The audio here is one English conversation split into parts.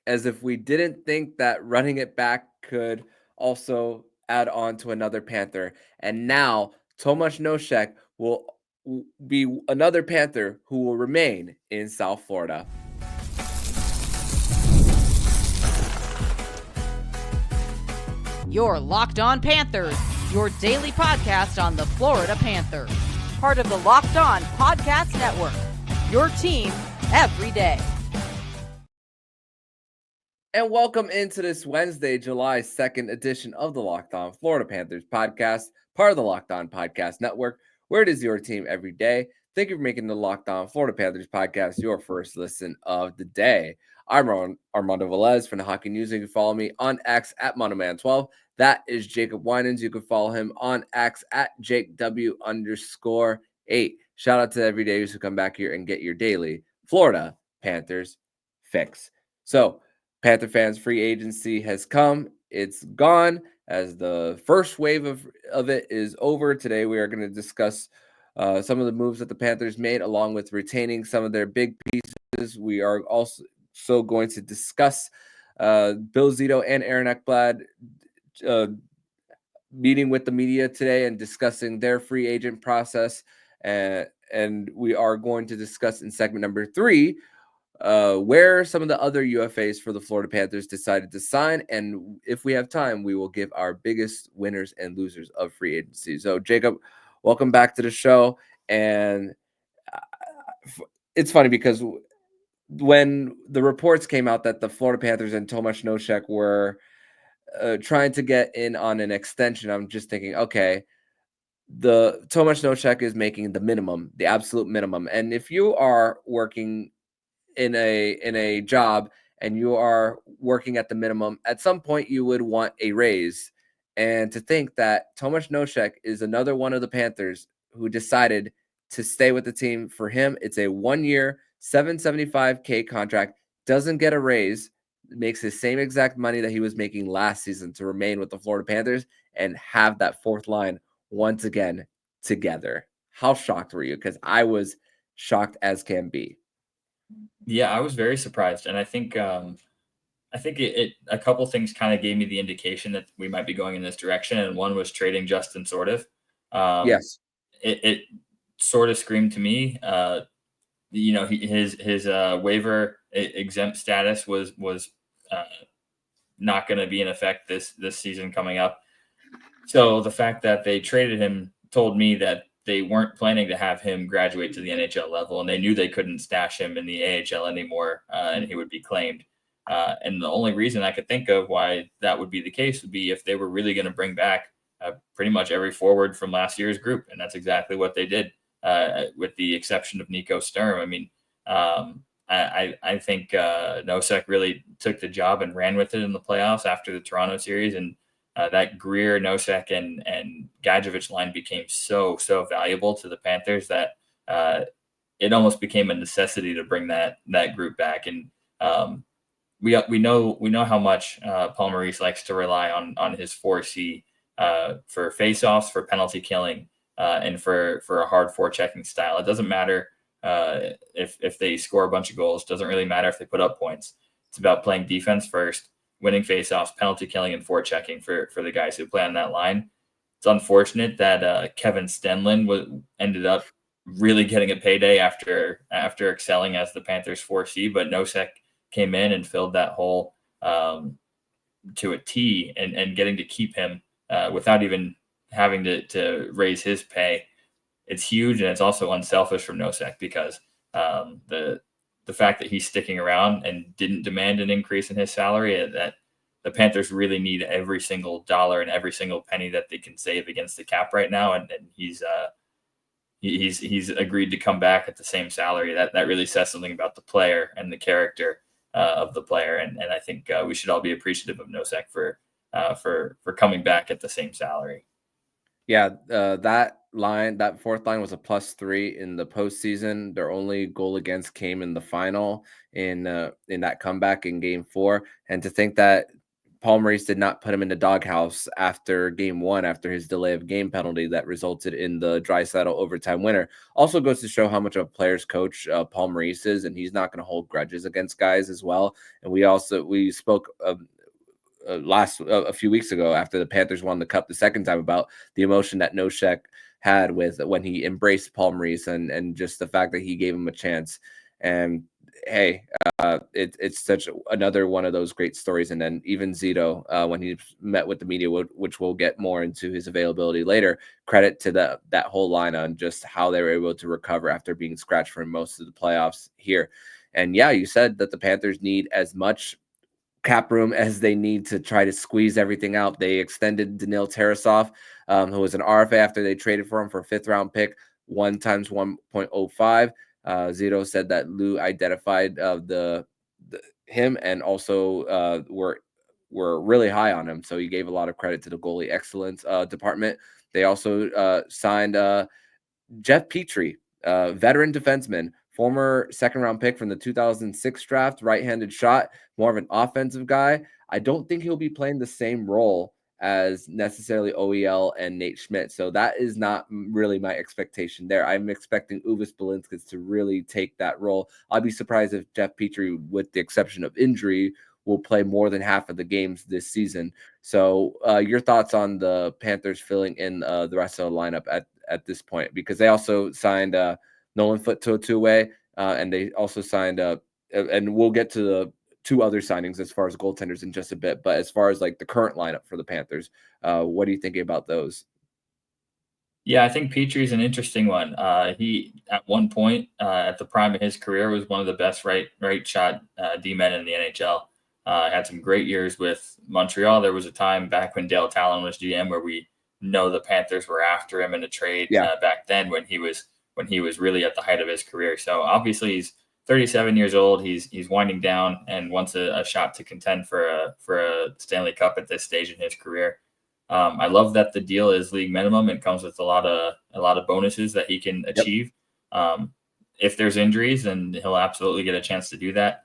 as if we didn't think that running it back could also add on to another Panther. And now Tomas Nosek will be another Panther who will remain in South Florida. You're Locked On Panthers, your daily podcast on the Florida Panthers. Part of the Locked On Podcast Network, your team every day. And welcome into this Wednesday, July 2nd edition of the Locked On Florida Panthers podcast, part of the Locked On Podcast Network, where it is your team every day. Thank you for making the Locked On Florida Panthers podcast your first listen of the day. I'm Armando Velez from the Hockey News. You can follow me on X at MonoMan12. That is Jacob Winans. You can follow him on X at JakeW_8. Shout out to the everydayers who come back here and get your daily Florida Panthers fix. So, Panther fans, free agency has come. It's gone as the first wave of it is over. Today, we are going to discuss some of the moves that the Panthers made, along with retaining some of their big pieces. We are also going to discuss Bill Zito and Aaron Ekblad meeting with the media today and discussing their free agent process. And we are going to discuss in segment number 3 where some of the other UFAs for the Florida Panthers decided to sign. And if we have time, we will give our biggest winners and losers of free agency. So, Jacob, welcome back to the show. And it's funny because when the reports came out that the Florida Panthers and Tomas Nosek were trying to get in on an extension, I'm just thinking, okay, the Tomas Nosek is making the minimum, the absolute minimum. And if you are working in a job and you are working at the minimum, at some point you would want a raise. And to think that Tomas Nosek is another one of the Panthers who decided to stay with the team, for him, it's a 1-year, $775K contract, doesn't get a raise, makes the same exact money that he was making last season to remain with the Florida Panthers and have that fourth line once again together. How shocked were you? Because I was shocked as can be. Yeah, I was very surprised, and I think it a couple things kind of gave me the indication that we might be going in this direction, and one was trading Justin Sordiff. Yes, it sort of screamed to me. His waiver exempt status was not going to be in effect this season coming up. So the fact that they traded him told me that they weren't planning to have him graduate to the NHL level, and they knew they couldn't stash him in the AHL anymore, and he would be claimed. And the only reason I could think of why that would be the case would be if they were really going to bring back pretty much every forward from last year's group, and that's exactly what they did, with the exception of Nico Sturm. I mean, I think Nosek really took the job and ran with it in the playoffs after the Toronto series, and that Greer, Nosek, and Gadjevich line became so valuable to the Panthers that it almost became a necessity to bring that group back. And we know how much Paul Maurice likes to rely on his 4C for faceoffs, for penalty killing, and for a hard forechecking style. It doesn't matter if they score a bunch of goals. It doesn't really matter if they put up points. It's about playing defense first, winning faceoffs, penalty killing, and forechecking for the guys who play on that line. It's unfortunate that Kevin Stenlund ended up really getting a payday after excelling as the Panthers 4C, but Nosek came in and filled that hole to a T, and getting to keep him without even having to raise his pay. It's huge, and it's also unselfish from Nosek because the fact that he's sticking around and didn't demand an increase in his salary, that the Panthers really need every single dollar and every single penny that they can save against the cap right now. And he's agreed to come back at the same salary. That really says something about the player and the character of the player. And I think we should all be appreciative of Nosek for coming back at the same salary. Yeah, that fourth line was a +3 in the postseason. Their only goal against came in the final in that comeback in Game 4. And to think that Paul Maurice did not put him in the doghouse after game one, after his delay of game penalty that resulted in the Draisaitl overtime winner. Also goes to show how much of a player's coach Paul Maurice is, and he's not going to hold grudges against guys as well. And we spoke a few weeks ago after the Panthers won the cup the second time about the emotion that Nosek had with when he embraced Paul Maurice and just the fact that he gave him a chance. And hey, it's such another one of those great stories. And then even Zito, when he met with the media, which we'll get more into his availability later, credit to that whole line on just how they were able to recover after being scratched for most of the playoffs here. And yeah, you said that the Panthers need as much cap room as they need to try to squeeze everything out. They extended Daniil Tarasov, who was an RFA after they traded for him for a 5th-round pick, 1 times 1.05. Zito said that Lou identified him and also were really high on him. So he gave a lot of credit to the goalie excellence department. They also signed Jeff Petry, veteran defenseman, former 2nd-round pick from the 2006 draft, right-handed shot, more of an offensive guy. I don't think he'll be playing the same role as necessarily OEL and Nate Schmidt. So that is not really my expectation there. I'm expecting Uvis Balinskis to really take that role. I'll be surprised if Jeff Petry, with the exception of injury, will play more than half of the games this season. So your thoughts on the Panthers filling in the rest of the lineup at this point, because they also signed Nolan Foote to a 2-way, and they also signed and we'll get to the 2 other signings as far as goaltenders in just a bit. But as far as like the current lineup for the Panthers, what are you thinking about those? Yeah, I think Petry's an interesting one. He, at one point, at the prime of his career, was one of the best right shot D-men in the NHL. Had some great years with Montreal. There was a time back when Dale Talon was GM where we know the Panthers were after him in a trade back then when he was really at the height of his career. So obviously he's 37 years old. He's winding down and wants a shot to contend for a Stanley Cup at this stage in his career. I love that the deal is league minimum and comes with a lot of bonuses that he can achieve. If there's injuries, then he'll absolutely get a chance to do that.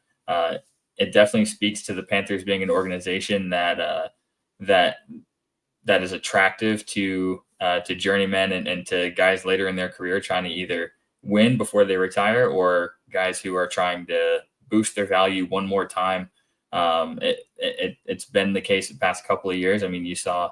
It definitely speaks to the Panthers being an organization that is attractive to journeymen and to guys later in their career trying to either win before they retire or guys who are trying to boost their value one more time. It's been the case the past couple of years. I mean, you saw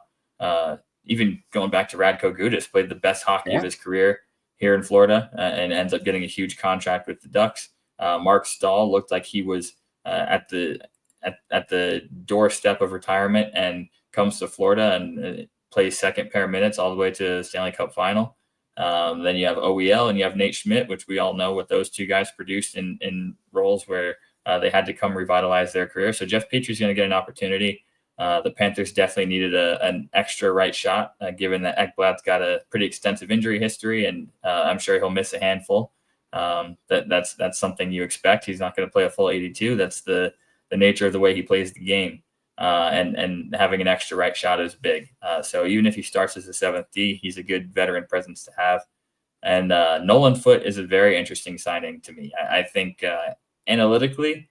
even going back to Radko Gudas, played the best hockey of his career here in Florida and ends up getting a huge contract with the Ducks. Mark Stahl looked like he was at the doorstep of retirement and comes to Florida and plays second pair minutes all the way to the Stanley Cup final. Then you have OEL and you have Nate Schmidt, which we all know what those 2 guys produced in roles where they had to come revitalize their career. So Jeff Petry's going to get an opportunity. The Panthers definitely needed an extra right shot, given that Ekblad's got a pretty extensive injury history, and I'm sure he'll miss a handful. That's something you expect. He's not going to play a full 82. That's the nature of the way he plays the game. And having an extra right shot is big. So even if he starts as a 7th D, he's a good veteran presence to have. And Nolan Foote is a very interesting signing to me. I think analytically,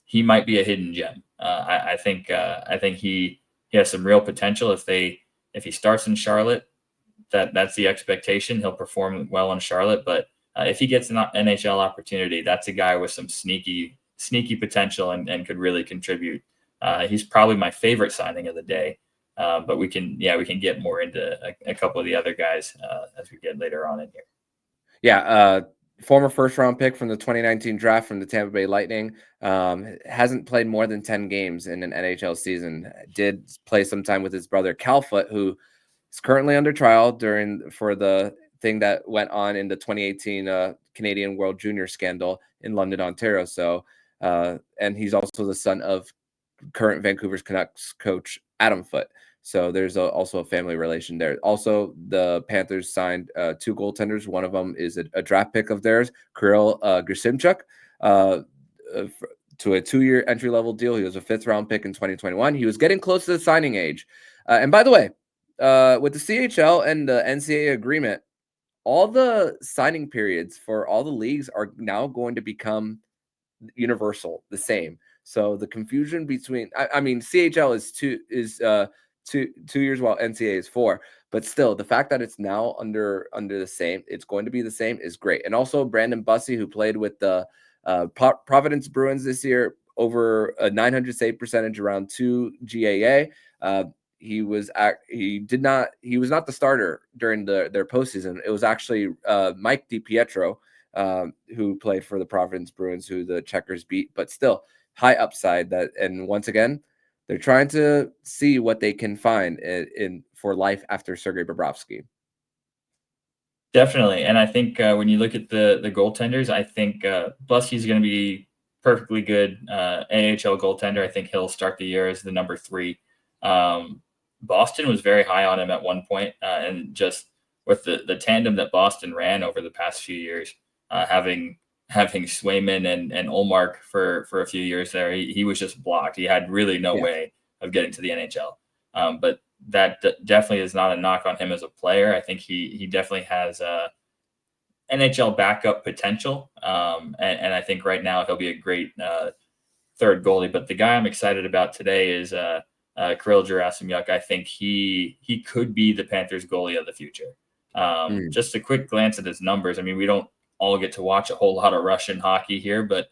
he might be a hidden gem. I think he has some real potential. If he starts in Charlotte, that's the expectation. He'll perform well in Charlotte. But if he gets an NHL opportunity, that's a guy with some sneaky potential and could really contribute. He's probably my favorite signing of the day, but we can get more into a couple of the other guys as we get later on in here. Yeah, former 1st-round pick from the 2019 draft from the Tampa Bay Lightning, hasn't played more than 10 games in an NHL season. Did play some time with his brother Cal Foote, who is currently under trial for the thing that went on in the 2018 Canadian World Junior scandal in London, Ontario. So, and he's also the son of current Vancouver Canucks coach Adam Foote. So there's also a family relation there. Also, the Panthers signed 2 goaltenders. One of them is a draft pick of theirs, Kirill Grishimchuk, to a 2-year entry-level deal. He was a 5th-round pick in 2021. He was getting close to the signing age. And by the way, with the CHL and the NCAA agreement, all the signing periods for all the leagues are now going to become universal, the same. So the confusion between, I mean, CHL is 2 years, while NCAA is 4. But still, the fact that it's now under the same, it's going to be the same, is great. And also Brandon Bussey, who played with the Providence Bruins this year, over a 900 save percentage, around 2 GAA. He was not the starter during their postseason. It was actually Mike DiPietro, who played for the Providence Bruins, who the Checkers beat. But still, high upside. And once again, they're trying to see what they can find for life after Sergei Bobrovsky. Definitely. And I think when you look at the goaltenders, I think Bussey's going to be perfectly good AHL goaltender. I think he'll start the year as the number 3. Boston was very high on him at one point, and just with the tandem that Boston ran over the past few years, having Swayman and Ullmark for a few years there, he was just blocked. He had really no way of getting to the NHL. But that definitely is not a knock on him as a player. I think he definitely has NHL backup potential. And I think right now he'll be a great third goalie. But the guy I'm excited about today is Kirill Gerasimyuk. I think he could be the Panthers goalie of the future. Just a quick glance at his numbers. I mean, we don't all get to watch a whole lot of Russian hockey here, but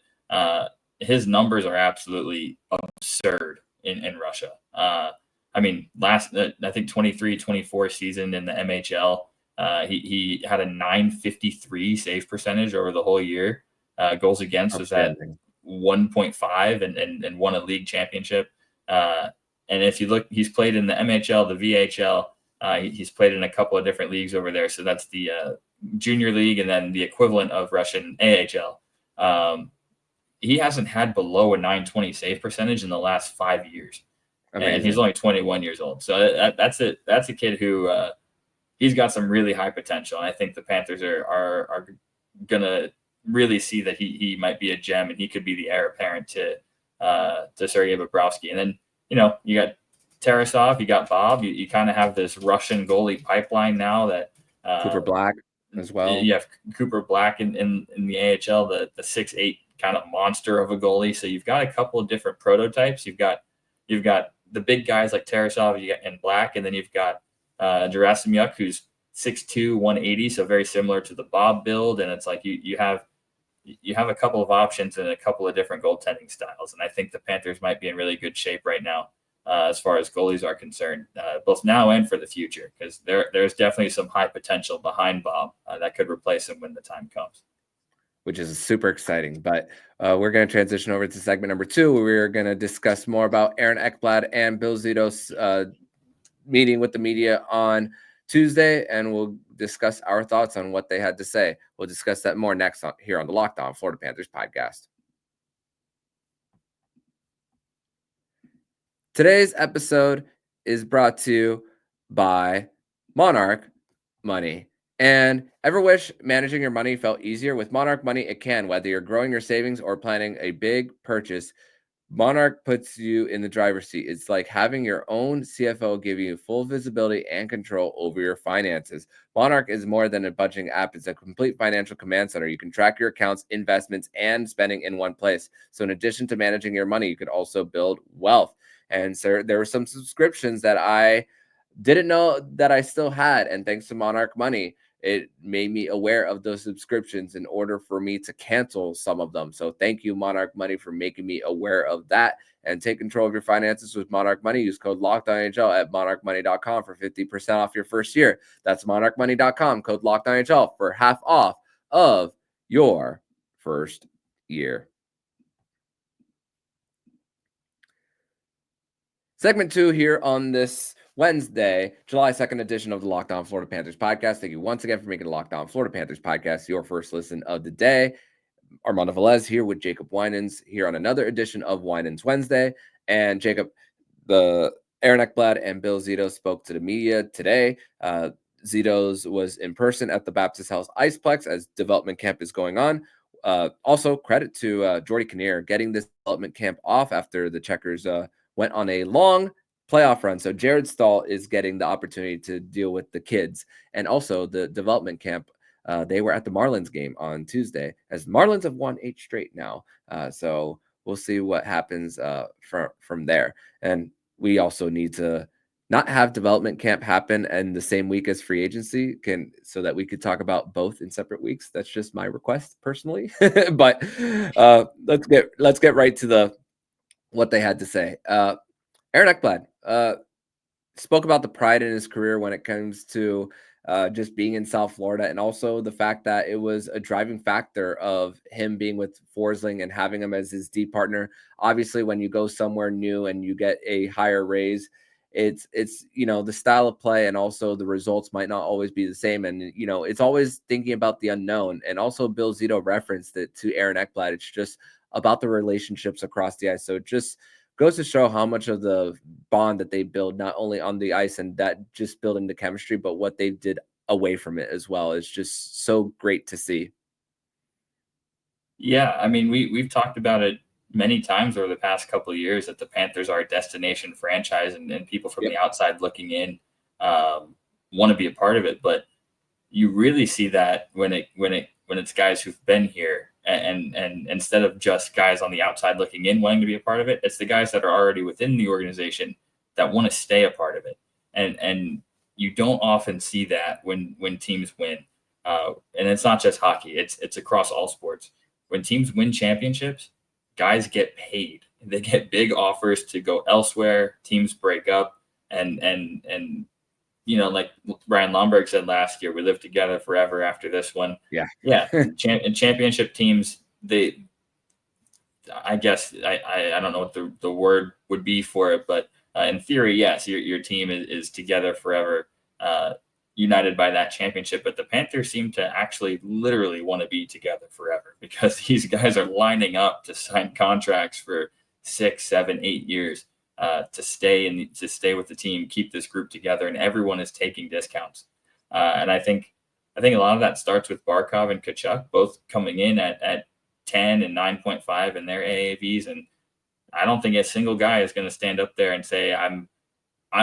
his numbers are absolutely absurd in Russia. I mean, I think 23-24 season in the MHL, he had a 953 save percentage over the whole year. Goals against was at 1.5 and won a league championship. And if you look, he's played in the MHL, the VHL. He's played in a couple of different leagues over there. So that's the junior league and then the equivalent of Russian AHL. He hasn't had below a 920 save percentage in the last 5 years. Amazing. And he's only 21 years old. So that's a kid who he's got some really high potential. And I think the Panthers are going to really see that he might be a gem and he could be the heir apparent to Sergei Bobrovsky. And then, you got Tarasov, you got Bob, you kind of have this Russian goalie pipeline now that Cooper Black as well. You have Cooper Black in the AHL, the 6'8" kind of monster of a goalie. So you've got a couple of different prototypes. You've got the big guys like Tarasov and Black, and then you've got Gerasimyuk, who's 6'2", 180, so very similar to the Bob build. And it's like you have a couple of options and a couple of different goaltending styles. And I think the Panthers might be in really good shape right now as far as goalies are concerned, both now and for the future, because there's definitely some high potential behind Bob that could replace him when the time comes. Which is super exciting. But we're going to transition over to segment number 2, where we're going to discuss more about Aaron Ekblad and Bill Zito's meeting with the media on Tuesday, and we'll discuss our thoughts on what they had to say. We'll discuss that more next here on the Locked On Florida Panthers podcast. Today's episode is brought to you by Monarch Money. And ever wish managing your money felt easier? With Monarch Money, it can. Whether you're growing your savings or planning a big purchase, Monarch puts you in the driver's seat. It's like having your own CFO giving you full visibility and control over your finances. Monarch is more than a budgeting app. It's a complete financial command center. You can track your accounts, investments, and spending in one place. So in addition to managing your money, you could also build wealth. And so there were some subscriptions that I didn't know that I still had. And thanks to Monarch Money, it made me aware of those subscriptions in order for me to cancel some of them. So thank you, Monarch Money, for making me aware of that. And take control of your finances with Monarch Money. Use code LOCKEDONNHL at monarchmoney.com for 50% off your first year. That's monarchmoney.com, code LOCKEDONNHL for half off of your first year. Segment 2 here on this Wednesday, July 2nd edition of the Locked On Florida Panthers podcast. Thank you once again for making the Locked On Florida Panthers podcast your first listen of the day. Armando Velez here with Jacob Winans here on another edition of Winans Wednesday. And Jacob, the Aaron Ekblad and Bill Zito spoke to the media today. Zito's was in person at the Baptist Health Iceplex as development camp is going on. Also, credit to Jordy Kinnear getting this development camp off after the Checkers went on a long playoff run. So Jared Stahl is getting the opportunity to deal with the kids. And also the development camp They were at the Marlins game on Tuesday, as Marlins have won 8 straight now. So we'll see what happens from there. And we also need to not have development camp happen in the same week as free agency, so that we could talk about both in separate weeks. That's just my request personally. But let's get right to what they had to say. Aaron Ekblad spoke about the pride in his career when it comes to just being in South Florida, and also the fact that it was a driving factor of him being with Forsling and having him as his D partner. Obviously, when you go somewhere new and you get a higher raise, it's the style of play and also the results might not always be the same. And it's always thinking about the unknown. And also Bill Zito referenced it to Aaron Ekblad. It's just about the relationships across the ice. So it just goes to show how much of the bond that they build, not only on the ice and that just building the chemistry, but what they did away from it as well, is just so great to see. Yeah, I mean, we've talked about it many times over the past couple of years that the Panthers are a destination franchise, and people from the outside looking in want to be a part of it. But you really see that when it's guys who've been here, and instead of just guys on the outside looking in wanting to be a part of it, it's the guys that are already within the organization that want to stay a part of it. And you don't often see that when teams win. And it's not just hockey; it's across all sports. When teams win championships, guys get paid. They get big offers to go elsewhere. Teams break up, and like Brian Lomberg said last year, we live together forever after this one. Yeah. And championship teams, I guess I don't know what the word would be for it, but in theory, yes, your team is together forever, united by that championship. But the Panthers seem to actually literally want to be together forever, because these guys are lining up to sign contracts for 6, 7, 8 years to stay with the team, keep this group together, and everyone is taking discounts. And I think a lot of that starts with Barkov and Tkachuk, both coming in at 10 and 9.5 in their AAVs, and I don't think a single guy is going to stand up there and say I'm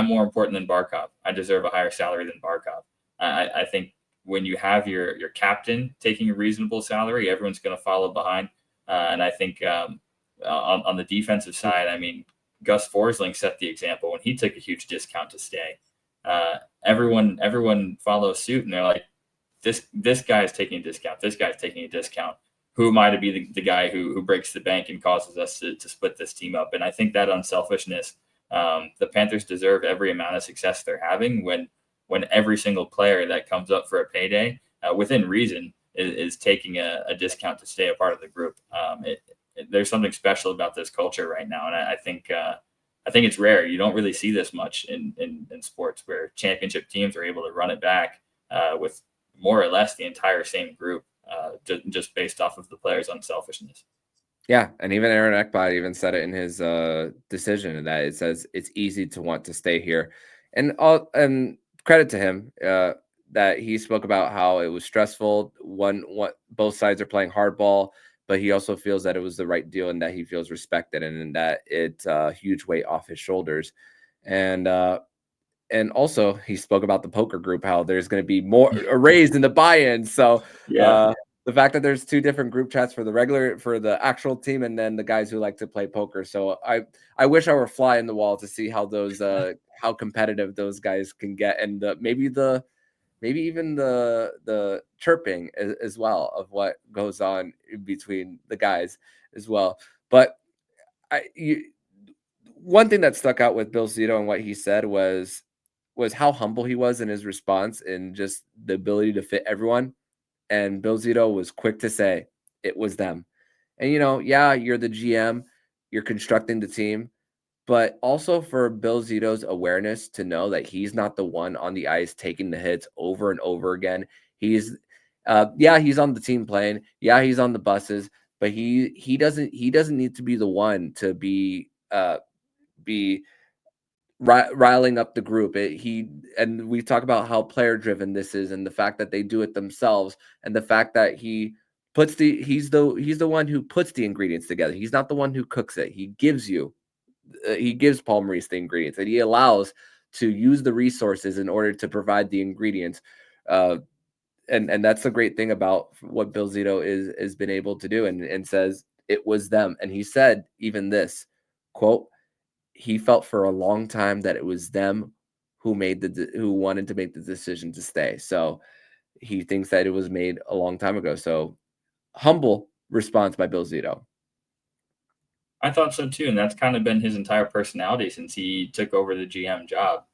more important than Barkov. I deserve a higher salary than Barkov. I think when you have your captain taking a reasonable salary, everyone's going to follow behind. And I think on the defensive side, I mean, Gus Forsling set the example when he took a huge discount to stay. Everyone follows suit, and they're like, this guy is taking a discount. This guy's taking a discount. Who am I to be the guy who breaks the bank and causes us to split this team up? And I think that unselfishness, the Panthers deserve every amount of success they're having when every single player that comes up for a payday, within reason, is taking a discount to stay a part of the group. There's something special about this culture right now, and I think it's rare. You don't really see this much in sports, where championship teams are able to run it back with more or less the entire same group, just based off of the players' unselfishness. Yeah, and even Aaron Ekblad even said it in his decision, that it says it's easy to want to stay here, and credit to him that he spoke about how it was stressful. Both sides are playing hardball, but he also feels that it was the right deal and that he feels respected, and that it's a huge weight off his shoulders. And also he spoke about the poker group, how there's going to be more raised in the buy-in. So the fact that there's 2 different group chats for the actual team, and then the guys who like to play poker. So I wish I were a fly in the wall to see how those how competitive those guys can get, and maybe even the chirping as well of what goes on in between the guys as well. But one thing that stuck out with Bill Zito and what he said was how humble he was in his response, and just the ability to fit everyone. And Bill Zito was quick to say it was them. And, you're the GM, you're constructing the team, but also for Bill Zito's awareness to know that he's not the one on the ice taking the hits over and over again. He's on the team playing. Yeah, he's on the buses, but he doesn't need to be the one to be riling up the group. And we talk about how player driven this is, and the fact that they do it themselves, and the fact that he's the one who puts the ingredients together. He's not the one who cooks it. He gives Paul Maurice the ingredients, and he allows to use the resources in order to provide the ingredients. and that's the great thing about what Bill Zito is been able to do, and says it was them. And he said even this quote, he felt for a long time that it was them who wanted to make the decision to stay. So he thinks that it was made a long time ago. So humble response by Bill Zito. I thought so too, and that's kind of been his entire personality since he took over the GM job.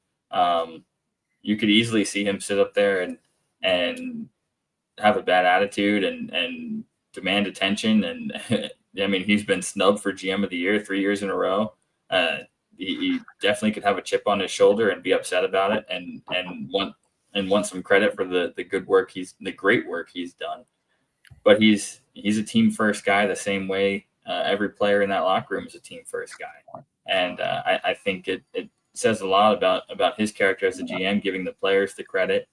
You could easily see him sit up there and have a bad attitude and demand attention. And I mean, he's been snubbed for GM of the year 3 years in a row. He definitely could have a chip on his shoulder and be upset about it, and want some credit for the good work the great work he's done. But he's a team first guy, the same way every player in that locker room is a team first guy. And I think it says a lot about his character as a GM, giving the players the credit.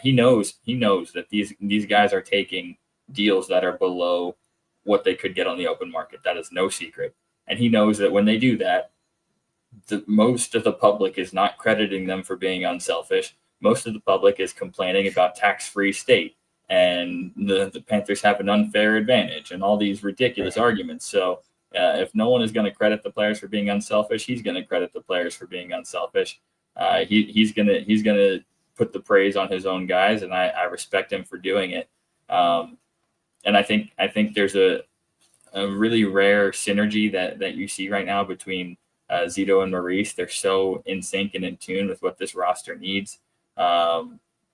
He knows that these guys are taking deals that are below what they could get on the open market. That is no secret. And he knows that when they do that, most of the public is not crediting them for being unselfish. Most of the public is complaining about tax-free state and the Panthers have an unfair advantage and all these ridiculous arguments. So if no one is going to credit the players for being unselfish, he's going to credit the players for being unselfish. He's gonna put the praise on his own guys, and I respect him for doing it. And I think there's a really rare synergy that you see right now between Zito and Maurice. They're so in sync and in tune with what this roster needs.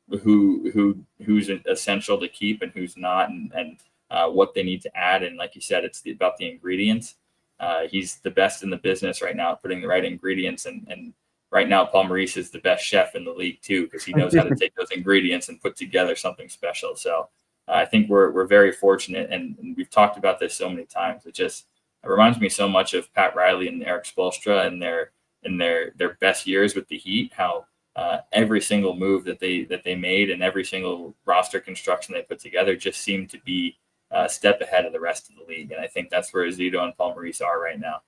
Who's essential to keep and who's not, and what they need to add. And like you said, it's about the ingredients. He's the best in the business right now at putting the right ingredients. And right now, Paul Maurice is the best chef in the league too, because he knows how to take those ingredients and put together something special. So I think we're very fortunate, and we've talked about this so many times. It reminds me so much of Pat Riley and Eric Spoelstra in their best years with the Heat. How every single move that they made and every single roster construction they put together just seemed to be a step ahead of the rest of the league. And I think that's where Zito and Paul Maurice are right now.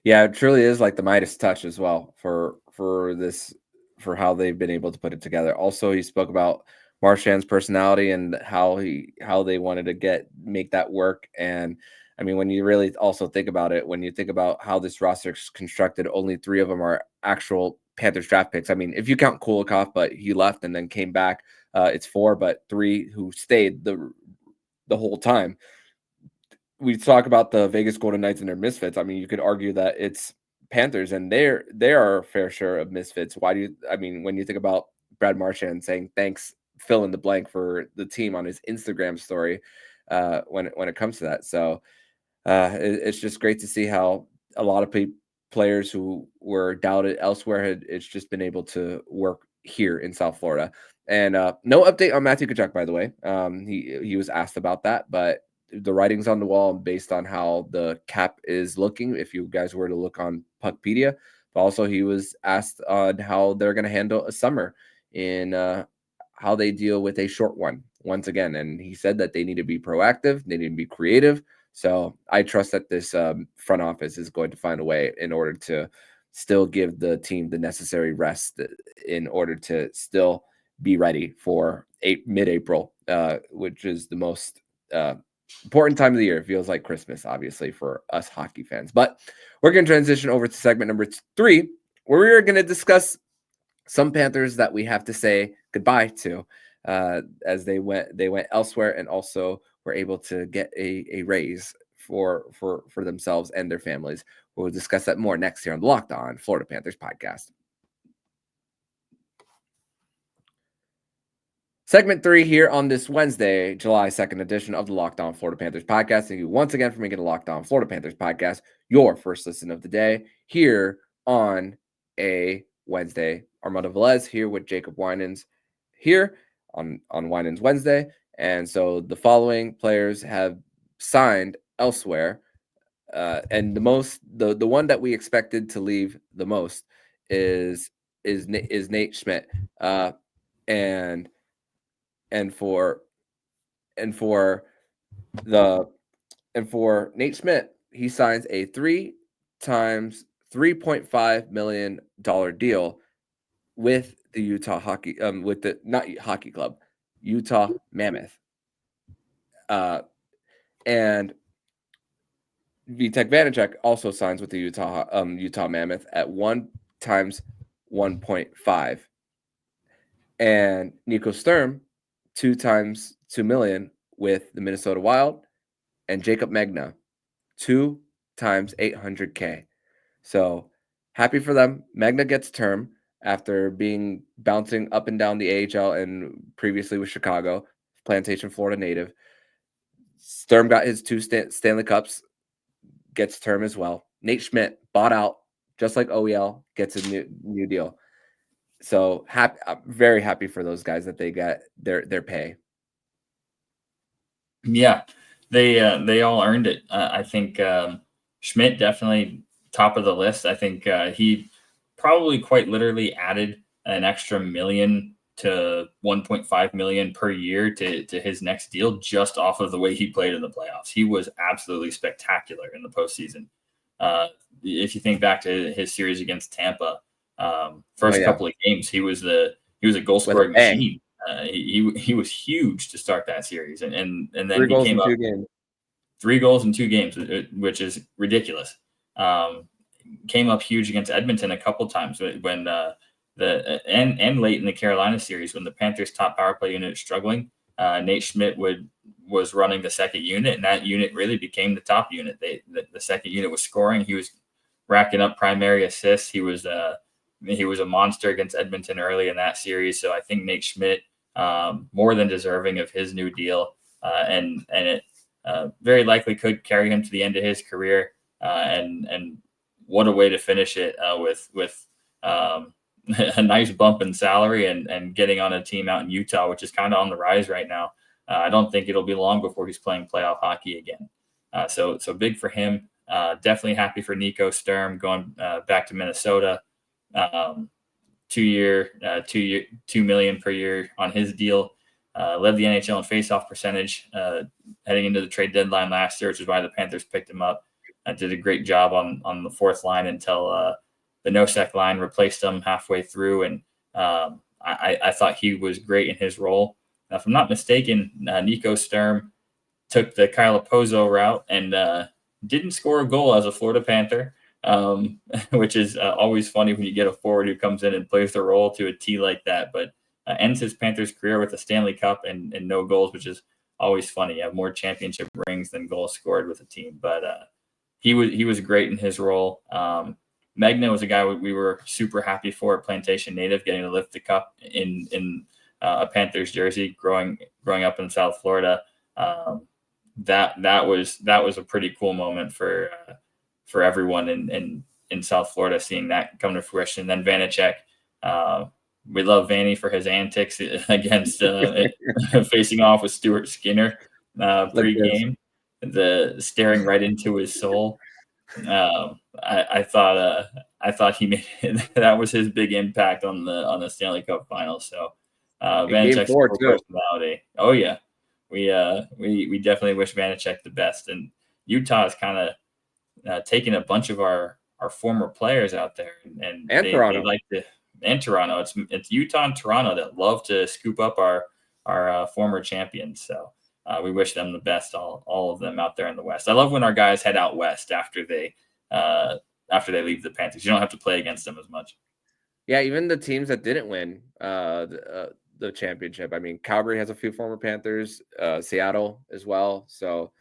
Yeah, it truly is like the Midas touch as well for how they've been able to put it together. Also, he spoke about Marchand's personality and how they wanted to make that work. And I mean, when you really also think about it, when you think about how this roster is constructed, only 3 of them are actual Panthers draft picks. I mean, if you count Kulikov, but he left and then came back, it's 4, but 3 who stayed the whole time. We talk about the Vegas Golden Knights and their misfits. I mean, you could argue that it's Panthers and they are a fair share of misfits. When you think about Brad Marchand saying thanks, fill in the blank for the team on his Instagram story, when it comes to that. So it's just great to see how a lot of players who were doubted elsewhere it's just been able to work here in South Florida. And no update on Matthew Tkachuk, by the way. He was asked about that, but the writing's on the wall based on how the cap is looking. If you guys were to look on Puckpedia, but also he was asked on how they're going to handle a summer in how they deal with a short one once again. And he said that they need to be proactive. They need to be creative. So I trust that this front office is going to find a way in order to still give the team the necessary rest in order to still be ready for mid-April, which is the most important time of the year. It feels like Christmas, obviously, for us hockey fans. But we're going to transition over to segment number 3, where we are going to discuss some Panthers that we have to say goodbye to as they went elsewhere, and also were able to get a raise for themselves and their families. We'll discuss that more next here on the Locked On Florida Panthers podcast. Segment 3 here on this Wednesday, July 2nd edition of the Locked On Florida Panthers podcast. Thank you once again for making the Locked On Florida Panthers podcast your first listen of the day here on a Wednesday. Armando Velez here with Jacob Winans here on Winans Wednesday. And so the following players have signed elsewhere. And the one that we expected to leave the most is Nate Schmidt. And for Nate Schmidt, he signs a 3 times $3.5 million deal with the Utah Hockey, not Hockey Club, Utah Mammoth. And Vitek Vanacek also signs with the Utah Mammoth at 1 times 1.5. And Nico Sturm, 2 times 2 million with the Minnesota Wild. And Jacob Magna, 2 times 800K. So happy for them. Magna gets term after being bouncing up and down the AHL and previously with Chicago, Plantation, Florida native. Sturm got his 2 Stanley Cups, gets term as well. Nate Schmidt bought out, just like OEL, gets a new deal. So happy, I'm very happy for those guys that they got their pay. Yeah, they all earned it. I think Schmidt definitely top of the list. I think he probably quite literally added an extra million to 1.5 million per year to his next deal just off of the way he played in the playoffs. He was absolutely spectacular in the postseason. If you think back to his series against Tampa, first couple of games, he was a goal scoring machine. He was huge to start that series, and then 3 he came up 2 games. 3 goals in 2 games, which is ridiculous. Came up huge against Edmonton a couple times when and late in the Carolina series when the Panthers' top power play unit is struggling. Nate Schmidt was running the second unit, and that unit really became the top unit. The second unit was scoring. He was racking up primary assists. He was a monster against Edmonton early in that series. So I think Nate Schmidt more than deserving of his new deal, and it very likely could carry him to the end of his career. And what a way to finish it with a nice bump in salary and getting on a team out in Utah, which is kind of on the rise right now. I don't think it'll be long before he's playing playoff hockey again. So big for him. Definitely happy for Nico Sturm going back to Minnesota. 2 million per year on his deal. Led the NHL in faceoff percentage heading into the trade deadline last year, which is why the Panthers picked him up. Did a great job on the fourth line until the Nosek line replaced him halfway through. And I thought he was great in his role. Now, if I'm not mistaken, Nico Sturm took the Kyle Pozo route and didn't score a goal as a Florida Panther, which is always funny when you get a forward who comes in and plays the role to a T like that, but ends his Panthers career with a Stanley Cup and no goals, which is always funny. You have more championship rings than goals scored with a team, but he was great in his role. Magna was a guy we were super happy for, a Plantation native, getting to lift the cup in a Panthers jersey, growing up in South Florida. That was a pretty cool moment for everyone in South Florida, seeing that come to fruition. Then Vanacek, we love Vanny for his antics against facing off with Stuart Skinner pre-game, the staring right into his soul. I thought he made that was his big impact on the Stanley Cup Finals. So Vanacek's personality. Oh yeah, we definitely wish Vanacek the best, and Utah is kind of taking a bunch of our former players out there, and Toronto. They like to, and Toronto. It's Utah and Toronto that love to scoop up our former champions. So we wish them the best, all of them out there in the West. I love when our guys head out west after they leave the Panthers. You don't have to play against them as much. Yeah, even the teams that didn't win the championship. I mean, Calgary has a few former Panthers, Seattle as well. So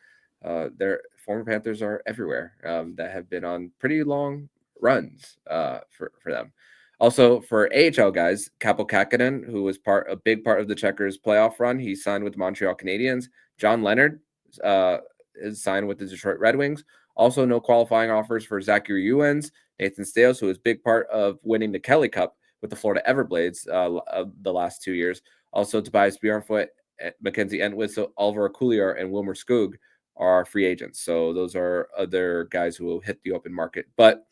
their former Panthers are everywhere that have been on pretty long runs for them. Also, for AHL guys, Kaapo Kähkönen, who was a big part of the Checkers playoff run, he signed with the Montreal Canadiens. John Leonard is signed with the Detroit Red Wings. Also, no qualifying offers for Zachary Ewens, Nathan Stales, who was a big part of winning the Kelly Cup with the Florida Everblades the last 2 years. Also, Tobias Bjornfoot, Mackenzie Entwistle, Oliver Coulier, and Wilmer Skoog are free agents. So those are other guys who will hit the open market. But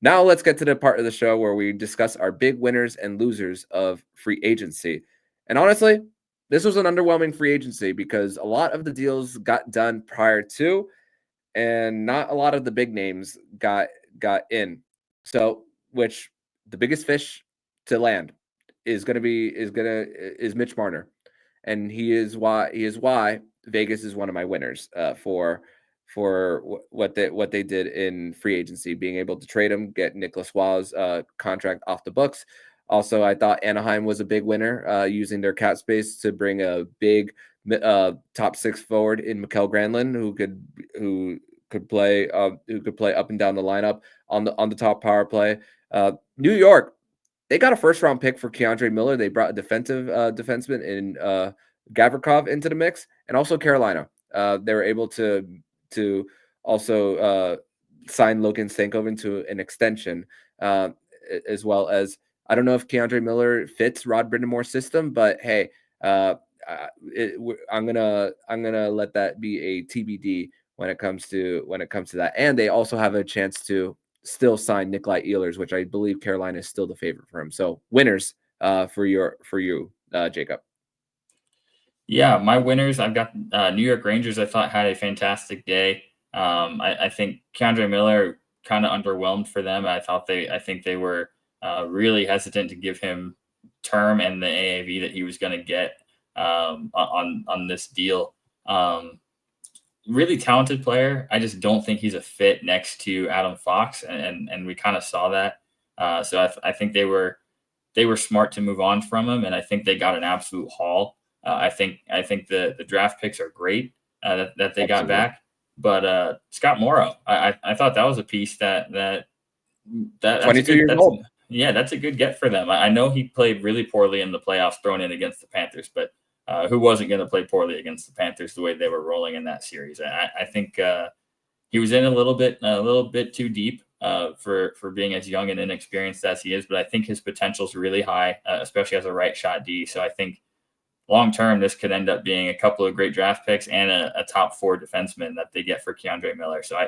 now let's get to the part of the show where we discuss our big winners and losers of free agency. And honestly, this was an underwhelming free agency because a lot of the deals got done prior to, and not a lot of the big names got in. So, which the biggest fish to land is Mitch Marner. and he is why Vegas is one of my winners for what they did in free agency, being able to trade him, get Nicholas Waugh's contract off the books. Also, I thought Anaheim was a big winner, using their cap space to bring a big top 6 forward in Mikael Granlund, who could play up and down the lineup on the top power play. New York, they got a first-round pick for Keandre Miller. They brought a defensive defenseman in Gavrikov into the mix, and also Carolina. They were able to also sign Logan Stankoven into an extension, as well as, I don't know if Keandre Miller fits Rod Brind'Amour's system, but hey, I'm gonna let that be a TBD when it comes to that. And they also have a chance to still sign Nikolai Ehlers, which I believe Carolina is still the favorite for him. So winners for you, Jacob. Yeah, my winners, I've got New York Rangers. I thought had a fantastic day. I think Keandre Miller kind of underwhelmed for them. I think they were really hesitant to give him term and the AAV that he was going to get on this deal. Really talented player. I just don't think he's a fit next to Adam Fox, and we kind of saw that. So I think they were smart to move on from him, and I think they got an absolute haul. I think the draft picks are great that they got back, but Scott Morrow, I thought that was a piece that 22 years old. Yeah, that's a good get for them. I know he played really poorly in the playoffs thrown in against the Panthers, but who wasn't going to play poorly against the Panthers the way they were rolling in that series? I think he was in a little bit too deep for being as young and inexperienced as he is, but I think his potential is really high, especially as a right shot D. So I think long term, this could end up being a couple of great draft picks and a top 4 defenseman that they get for Keandre Miller. So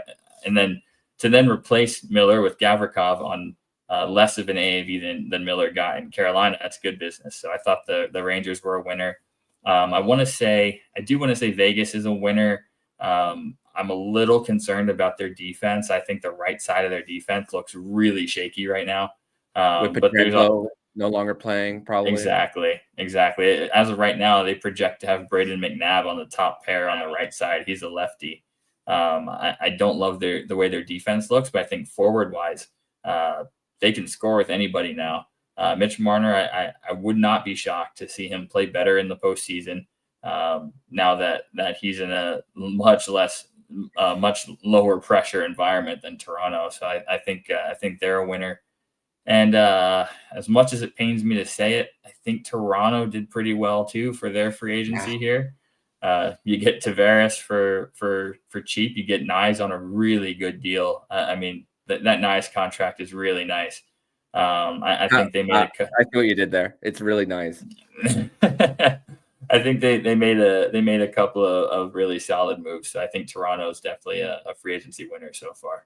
to replace Miller with Gavrikov on less of an AAV than Miller got in Carolina, that's good business. So I thought the Rangers were a winner. I do want to say Vegas is a winner. I'm a little concerned about their defense. I think the right side of their defense looks really shaky right now. But there's no longer playing, probably. Exactly. As of right now, they project to have Braden McNabb on the top pair on the right side. He's a lefty. I don't love the way their defense looks, but I think forward-wise, they can score with anybody now. Mitch Marner, I would not be shocked to see him play better in the postseason now that he's in a much lower pressure environment than Toronto. So I think they're a winner. And as much as it pains me to say it, I think Toronto did pretty well too for their free agency here. You get Tavares for cheap. You get Nyes on a really good deal. I mean, that Nyes contract is really nice. I think they made I see what you did there. It's really nice. I think they made a couple of really solid moves. So I think Toronto is definitely a free agency winner so far.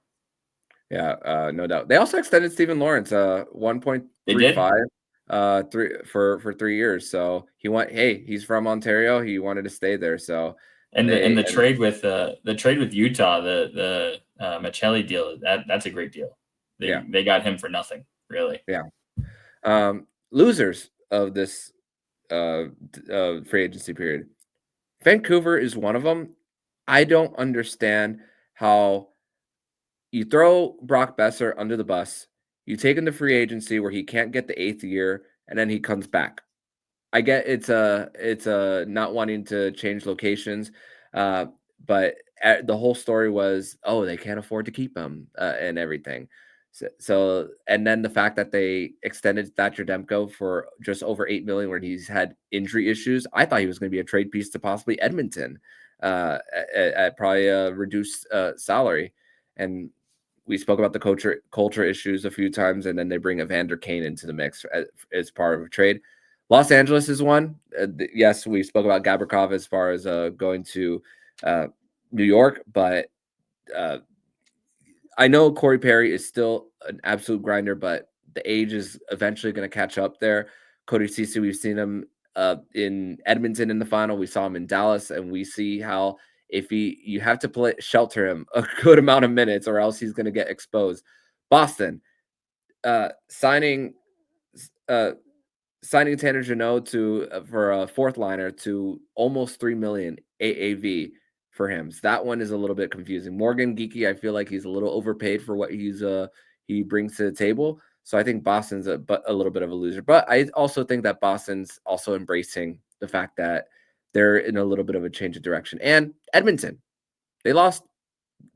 Yeah, no doubt. They also extended Stephen Lawrence 1.35 for 3 years. So he's from Ontario. He wanted to stay there. So the trade with Utah, the Michelli deal, that's a great deal. They got him for nothing, really. Yeah. Losers of this free agency period. Vancouver is one of them. I don't understand how you throw Brock Besser under the bus. You take him to free agency where he can't get the 8th year, and then he comes back. I get it's a not wanting to change locations, but the whole story was, they can't afford to keep him and everything. So and then the fact that they extended Thatcher Demko for just over $8 million when he's had injury issues, I thought he was going to be a trade piece to possibly Edmonton at probably a reduced salary. And we spoke about the culture issues a few times, and then they bring Evander Kane into the mix as part of a trade. Los Angeles is one. Yes, we spoke about Gavrikov as far as going to New York, but I know Corey Perry is still an absolute grinder, but the age is eventually going to catch up there. Cody Ceci, we've seen him in Edmonton in the final. We saw him in Dallas, and we see how if you have to shelter him a good amount of minutes or else he's going to get exposed. Boston signing signing Tanner Jeannot for a fourth liner to almost $3 million AAV for him. So that one is a little bit confusing. Morgan Geekie, I feel like he's a little overpaid for what he brings to the table. So I think Boston's a little bit of a loser. But I also think that Boston's also embracing the fact that they're in a little bit of a change of direction. And Edmonton, they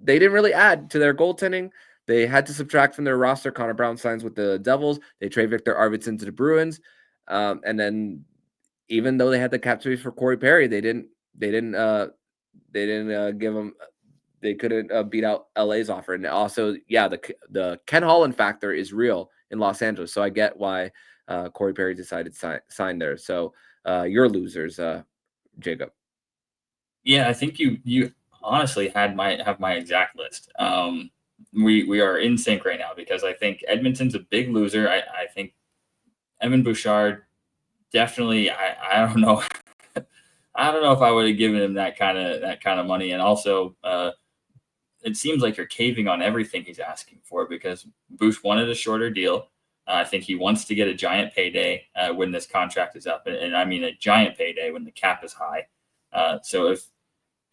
didn't really add to their goaltending. They had to subtract from their roster. Connor Brown signs with the Devils. They trade Victor Arvidsson to the Bruins. And then even though they had the cap space for Corey Perry, they didn't give him. They couldn't beat out LA's offer. And also, yeah, the Ken Holland factor is real in Los Angeles. So I get why Corey Perry decided to sign there. So you're losers, Jacob. Yeah, I think you honestly have my exact list. We are in sync right now because I think Edmonton's a big loser. I think Evan Bouchard definitely. I don't know. I don't know if I would have given him that kind of money. And also, it seems like you're caving on everything he's asking for because Bush wanted a shorter deal. I think he wants to get a giant payday when this contract is up, and I mean a giant payday when the cap is high. So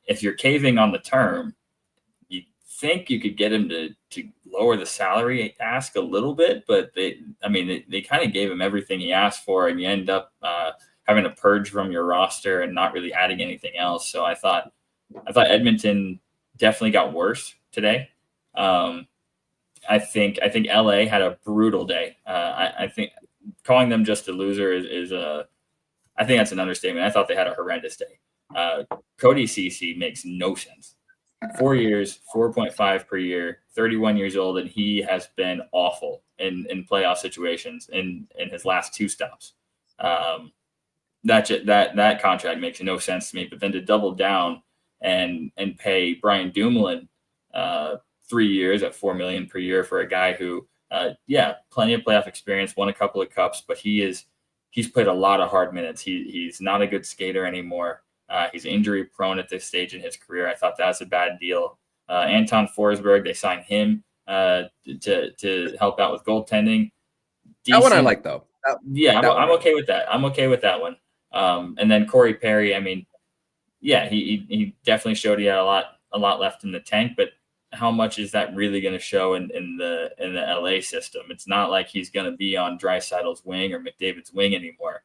if you're caving on the term, you think you could get him to lower the salary ask a little bit, but they kind of gave him everything he asked for, and you end up having to purge from your roster and not really adding anything else. So I thought Edmonton definitely got worse today. I think LA had a brutal day. I think calling them just a loser is I think that's an understatement. I thought they had a horrendous day. Cody Ceci makes no sense. 4 years, 4.5 per year, 31 years old, and he has been awful in playoff situations in his last two stops. That contract makes no sense to me. But then to double down and pay Brian Dumoulin 3 years at $4 million per year for a guy who, plenty of playoff experience, won a couple of cups, but he's played a lot of hard minutes. He's not a good skater anymore. He's injury prone at this stage in his career. I thought that's a bad deal. Anton Forsberg, they signed him to help out with goaltending. That one I like though. I'm okay with that. I'm okay with that one. And then Corey Perry, I mean, yeah, he definitely showed he had a lot left in the tank, but how much is that really going to show in the LA system? It's not like he's going to be on Draisaitl's wing or McDavid's wing anymore.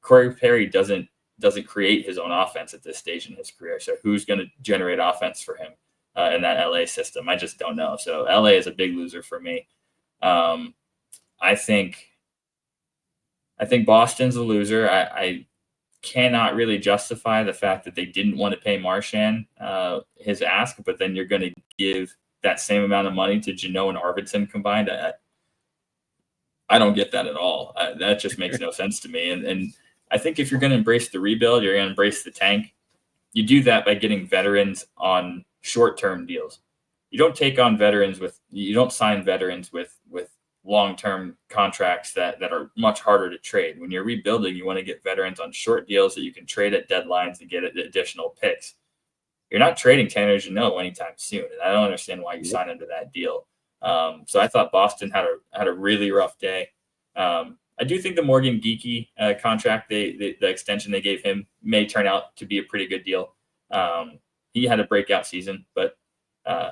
Corey Perry doesn't create his own offense at this stage in his career. So who's going to generate offense for him in that LA system? I just don't know. So LA is a big loser for me. I think Boston's a loser. I cannot really justify the fact that they didn't want to pay Marchand his ask, but then you're going to give that same amount of money to Jeannot and Arvidsson combined. I don't get that at all. That just makes no sense to me. And I think if you're going to embrace the rebuild, you're going to embrace the tank. You do that by getting veterans on short-term deals. You don't sign veterans with long-term contracts that are much harder to trade. When you're rebuilding, you want to get veterans on short deals that you can trade at deadlines and get additional picks. You're not trading Tanner Jeannot anytime soon, and I don't understand why you sign into that deal. So I thought Boston had a really rough day. I do think the Morgan Geekie contract, the extension they gave him, may turn out to be a pretty good deal. He had a breakout season, but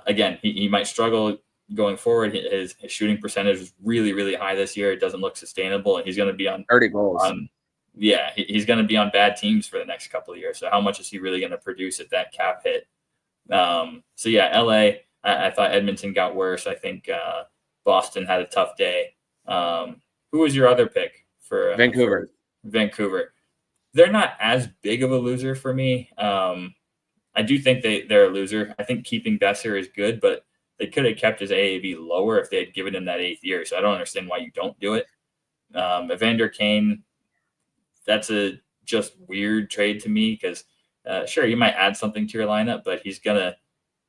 again, he might struggle going forward. His shooting percentage is really, really high this year. It doesn't look sustainable, and he's going to be on 30 goals. He's going to be on bad teams for the next couple of years. So how much is he really going to produce at that cap hit? LA, I thought Edmonton got worse. I think Boston had a tough day. Who was your other pick for Vancouver? Vancouver. They're not as big of a loser for me. I do think they're a loser. I think keeping Besser is good, but they could have kept his AAV lower if they had given him that 8th year. So I don't understand why you don't do it. Evander Kane, that's a just weird trade to me because sure, you might add something to your lineup, but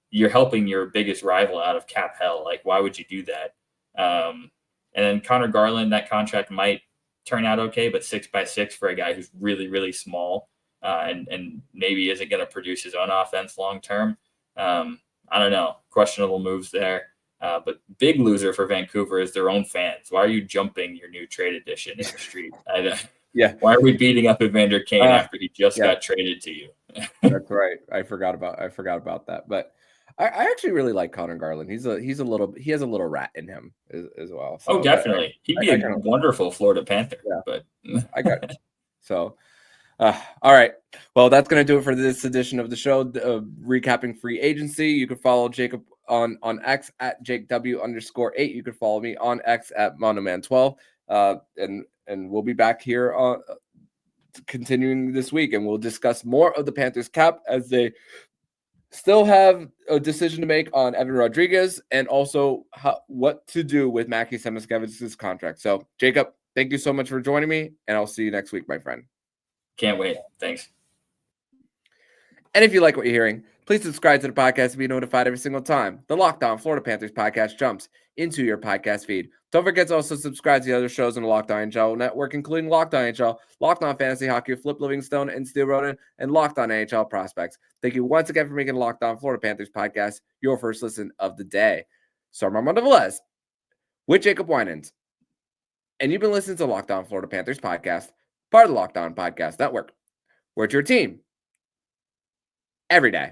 you're helping your biggest rival out of cap hell. Like, why would you do that? And then Connor Garland, that contract might turn out okay, but 6x6 for a guy who's really, really small and maybe isn't going to produce his own offense long term. I don't know. Questionable moves there. But big loser for Vancouver is their own fans. Why are you jumping your new trade edition in the street? Yeah. Why are we beating up Evander Kane after he just got traded to you? That's right. I forgot about that. But I actually really like Connor Garland. He has a little rat in him as well. So definitely. He'd be a wonderful Florida Panther. Yeah. But I got it. So all right. Well, that's going to do it for this edition of the show, recapping free agency. You can follow Jacob on X at JakeW_8. You can follow me on X at Monoman12. And we'll be back here on continuing this week, and we'll discuss more of the Panthers cap as they still have a decision to make on Evan Rodriguez and also what to do with Mackie Samoskiewicz's contract. So, Jacob, thank you so much for joining me, and I'll see you next week, my friend. Can't wait. Thanks. And if you like what you're hearing, please subscribe to the podcast to be notified every single time the Locked On Florida Panthers podcast jumps into your podcast feed. Don't forget to also subscribe to the other shows in the Locked On NHL network, including Locked On NHL, Locked On Fantasy Hockey, Flip Livingstone and Steel Roden, and Locked On NHL Prospects. Thank you once again for making Locked On Florida Panthers podcast your first listen of the day. So I'm Armando Velez with Jacob Winans, and you've been listening to Locked On Florida Panthers podcast, part of the Locked On Podcast Network, where it's your team every day.